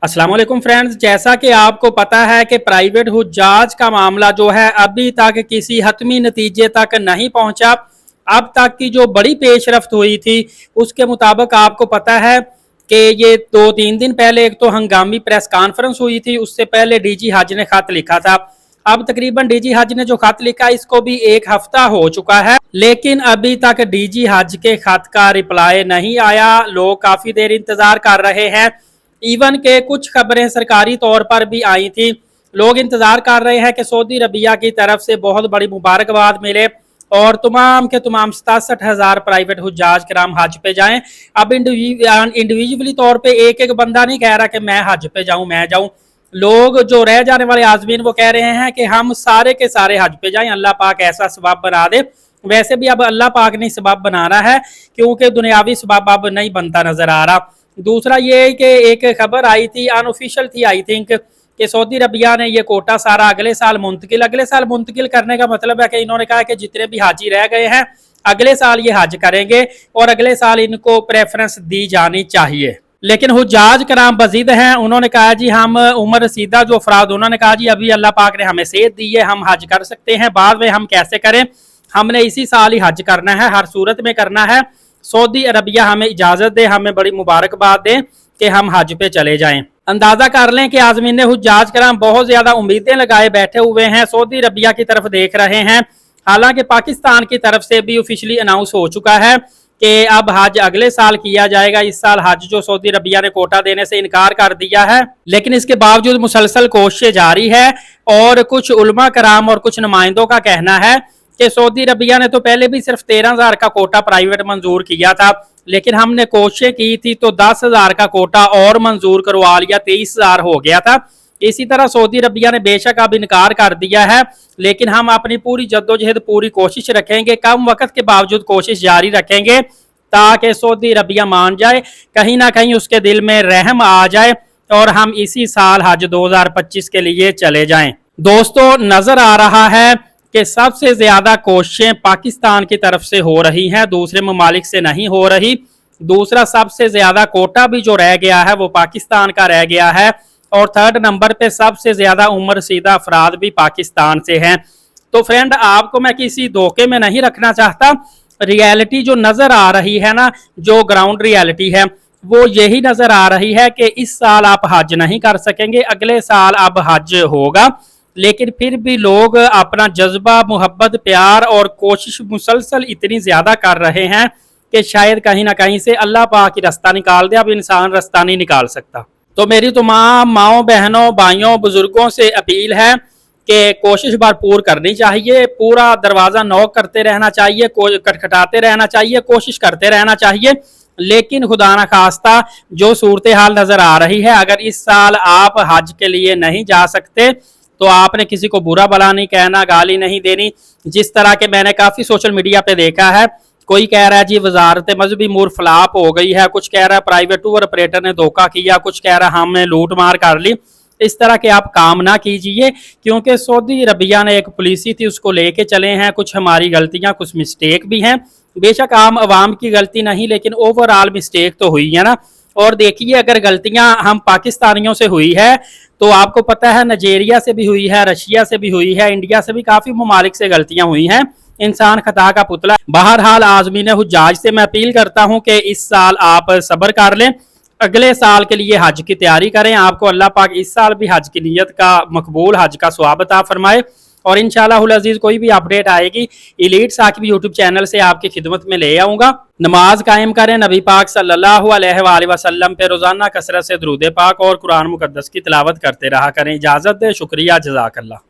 अस्सलाम वालेकुम फ्रेंड्स, जैसा कि आपको पता है कि प्राइवेट हुज्जाज का मामला जो है अभी तक किसी हतमी नतीजे तक नहीं पहुंचा। अब तक की जो बड़ी पेशरफ्त हुई थी उसके मुताबिक आपको पता है कि ये 2-3 दिन पहले एक तो हंगामी प्रेस कॉन्फ्रेंस हुई थी, उससे पहले डीजी हज ने खत लिखा था। अब तकरीबन डीजी हज ने जो खत लिखा इसको भी एक हफ्ता हो चुका है, लेकिन अभी तक डीजी हज के खत का रिप्लाई नहीं आया। लोग काफी देर इंतजार कर रहे हैं। इवन के कुछ खबरें सरकारी तौर पर भी आई थी। लोग इंतजार कर रहे हैं कि सऊदी अरबिया की तरफ से बहुत बड़ी मुबारकबाद मिले और तमाम के तमाम 67,000 प्राइवेट हुज्जाज कराम हज पे जाएं। अब इंडिविजुअली तौर पे एक एक बंदा नहीं कह रहा कि मैं हज पे जाऊं, मैं जाऊं। लोग जो रह जाने वाले आजमीन वो कह रहे हैं कि हम सारे के सारे हज पे जाएं, अल्लाह पाक ऐसा सबब बना दे। वैसे भी अब अल्लाह पाक ने सबब बना रहा है, क्योंकि दुनियावी सबब अब नहीं बनता नजर आ रहा। दूसरा ये कि एक खबर आई थी, अनऑफिशियल थी आई थिंक, कि सऊदी अरबिया ने ये कोटा सारा अगले साल मुंतकिल करने का मतलब है कि इन्होंने कहा कि जितने भी हाजी रह गए हैं अगले साल ये हज करेंगे और अगले साल इनको प्रेफरेंस दी जानी चाहिए। लेकिन हुज्जाज कराम बजीद हैं, उन्होंने कहा जी हम उम्र रसीदा जो अफराद, उन्होंने कहा जी अभी अल्लाह पाक ने हमें सेहत दी है, हम हज कर सकते हैं, बाद में हम कैसे करें, हमने इसी साल ही हज करना है, हर सूरत में करना है। सऊदी अरबिया हमें इजाजत दे, हमें बड़ी मुबारकबाद दे कि हम हज पे चले जाएं। अंदाजा कर लें कि आजमीन हुज्जाज कराम बहुत ज्यादा उम्मीदें लगाए बैठे हुए हैं, सऊदी अरबिया की तरफ देख रहे हैं। हालांकि पाकिस्तान की तरफ से भी ऑफिशियली अनाउंस हो चुका है कि अब हज अगले साल किया जाएगा। इस साल हज जो सऊदी अरबिया ने कोटा देने से इनकार कर दिया है, लेकिन इसके बावजूद मुसलसल कोशिशें जारी है। और कुछ उलमा कराम और कुछ नुमाइंदों का कहना है कि सऊदी अरबिया ने तो पहले भी सिर्फ 13,000 का कोटा प्राइवेट मंजूर किया था, लेकिन हमने कोशिशें की थी तो 10,000 का कोटा और मंजूर करवा लिया, 23,000 हो गया था। इसी तरह सऊदी अरबिया ने बेशक अब इनकार कर दिया है, लेकिन हम अपनी पूरी जद्दोजहद पूरी कोशिश रखेंगे, कम वक्त के बावजूद कोशिश जारी रखेंगे ताकि सऊदी अरबिया मान जाए, कहीं ना कहीं उसके दिल में रहम आ जाए और हम इसी साल हज 2025 के लिए चले जाएं। दोस्तों, नजर आ रहा है कि सबसे ज्यादा कोशिशें पाकिस्तान की तरफ से हो रही हैं, दूसरे ममालिक से नहीं हो रही। दूसरा, सबसे ज्यादा कोटा भी जो रह गया है वो पाकिस्तान का रह गया है और थर्ड नंबर पे सबसे ज्यादा उम्र रसीदा अफराद भी पाकिस्तान से हैं। तो फ्रेंड, आपको मैं किसी धोखे में नहीं रखना चाहता। रियलिटी जो नजर आ रही है ना, जो ग्राउंड रियलिटी है वो यही नजर आ रही है कि इस साल आप हज नहीं कर सकेंगे, अगले साल अब हज होगा। लेकिन फिर भी लोग अपना जज्बा, मोहब्बत, प्यार और कोशिश मुसलसल इतनी ज्यादा कर रहे हैं कि शायद कहीं ना कहीं से अल्लाह पाक ही रास्ता निकाल दे। अब इंसान रास्ता नहीं निकाल सकता। तो मेरी तमाम माओ, बहनों, भाइयों, बुजुर्गों से अपील है कि कोशिश भरपूर करनी चाहिए, पूरा दरवाजा नॉक करते रहना चाहिए, खटखटाते रहना चाहिए, कोशिश करते रहना चाहिए। लेकिन खुदा ना खास्ता जो सूरत हाल नजर आ रही है, अगर इस साल आप हज के लिए नहीं जा सकते तो आपने किसी को बुरा भला नहीं कहना, गाली नहीं देनी। जिस तरह के मैंने काफी सोशल मीडिया पे देखा है, कोई कह रहा है जी वजारत मजहबी मूर फ्लाप हो गई है, कुछ कह रहा है प्राइवेट टूर ऑपरेटर ने धोखा किया, कुछ कह रहा है हमने लूट मार कर ली। इस तरह के आप काम ना कीजिए, क्योंकि सऊदी अरबिया ने एक पॉलिसी थी उसको लेके चले हैं। कुछ हमारी गलतियां, कुछ मिस्टेक भी हैं, बेशक आम आवाम की गलती नहीं, लेकिन ओवरऑल मिस्टेक तो हुई है ना। और देखिए, अगर गलतियां हम पाकिस्तानियों से हुई है तो आपको पता है नाइजीरिया से भी हुई है, रशिया से भी हुई है, इंडिया से भी काफी ममालिक से गलतियां हुई हैं। इंसान खता का पुतला। बहरहाल आजमीन हुज्जाज से मैं अपील करता हूं कि इस साल आप सब्र कर लें, अगले साल के लिए हज की तैयारी करें। आपको अल्लाह पाक इस साल भी हज की नीयत का, मकबूल हज का सवाब अता फरमाए। और इंशाअल्लाह अज़ीज़ कोई भी अपडेट आएगी एलीट साकिब यूट्यूब चैनल से आपकी खिदमत में ले आऊँगा। नमाज कायम करें, नबी पाक सल्लल्लाहु अलैहि वसल्लम पे रोजाना कसरत से दुरूद पाक और कुरान मुकद्दस की तिलावत करते रहा करें। इजाज़त दे, शुक्रिया, जज़ाकल्लाह।